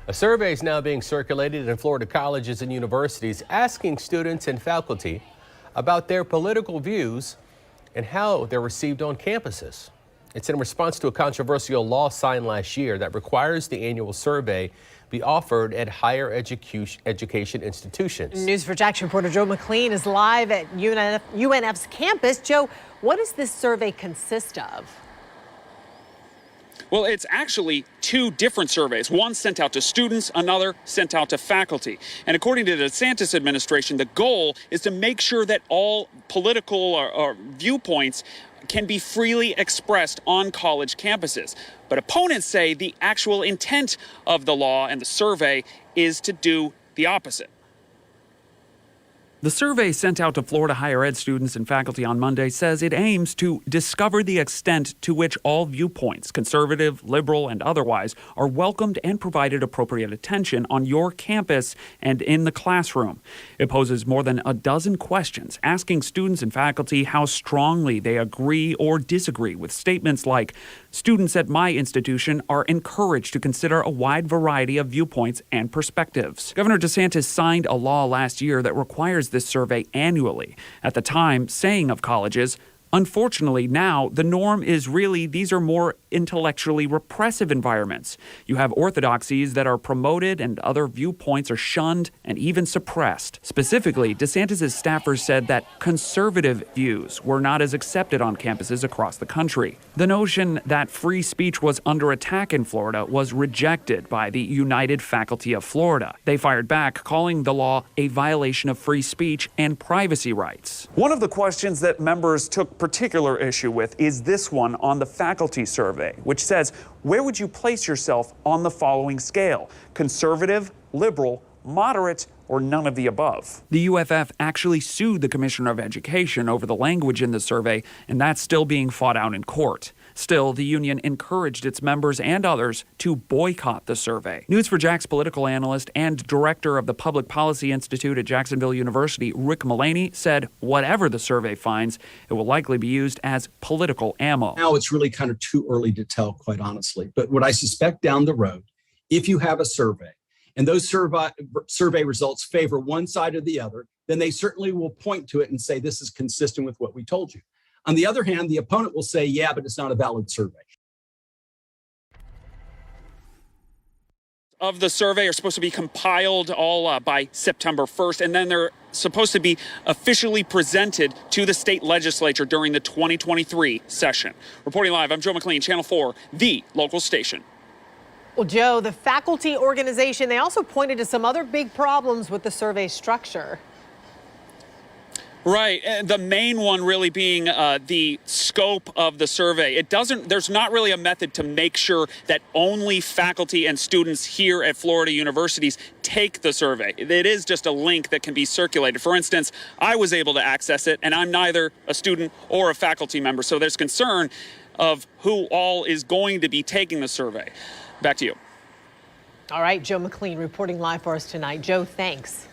A survey is now being circulated in Florida colleges and universities asking students and faculty about their political views and how they're received on campuses. It's in response to a controversial law signed last year that requires the annual survey be offered at higher education institutions. News4Jax reporter Joe McLean is live at UNF's campus. Joe, what does this survey consist of? Well, it's actually two different surveys, one sent out to students, another sent out to faculty. And according to the DeSantis administration, the goal is to make sure that all political or viewpoints can be freely expressed on college campuses. But opponents say the actual intent of the law and the survey is to do the opposite. The survey sent out to Florida higher ed students and faculty on Monday says it aims to discover the extent to which all viewpoints, conservative, liberal, and otherwise, are welcomed and provided appropriate attention on your campus and in the classroom. It poses more than a dozen questions, asking students and faculty how strongly they agree or disagree with statements like, "Students at my institution are encouraged to consider a wide variety of viewpoints and perspectives." Governor DeSantis signed a law last year that requires this survey annually. At the time, saying of colleges, "Unfortunately, now the norm is really these are more intellectually repressive environments. You have orthodoxies that are promoted and other viewpoints are shunned and even suppressed." Specifically, DeSantis' staffers said that conservative views were not as accepted on campuses across the country. The notion that free speech was under attack in Florida was rejected by the United Faculty of Florida. They fired back, calling the law a violation of free speech and privacy rights. One of the questions that members took particular issue with is this one on the faculty survey, which says, where would you place yourself on the following scale? Conservative, liberal, moderate, or none of the above? The UFF actually sued the Commissioner of Education over the language in the survey, and that's still being fought out in court. Still, the union encouraged its members and others to boycott the survey. News4Jax political analyst and director of the Public Policy Institute at Jacksonville University, Rick Mullaney, said whatever the survey finds, it will likely be used as political ammo. Now it's really kind of too early to tell, quite honestly. But what I suspect down the road, if you have a survey, and those survey results favor one side or the other, then they certainly will point to it and say, this is consistent with what we told you. On the other hand, the opponent will say, yeah, but it's not a valid survey. Of the survey are supposed to be compiled all by September 1st, and then they're supposed to be officially presented to the state legislature during the 2023 session. Reporting live, I'm Joe McLean, Channel 4, the local station. Well, Joe, the faculty organization, they also pointed to some other big problems with the survey structure. Right. And the main one really being the scope of the survey. There's not really a method to make sure that only faculty and students here at Florida universities take the survey. It is just a link that can be circulated. For instance, I was able to access it, and I'm neither a student or a faculty member. So there's concern of who all is going to be taking the survey. Back to you. All right, Joe McLean reporting live for us tonight. Joe, thanks.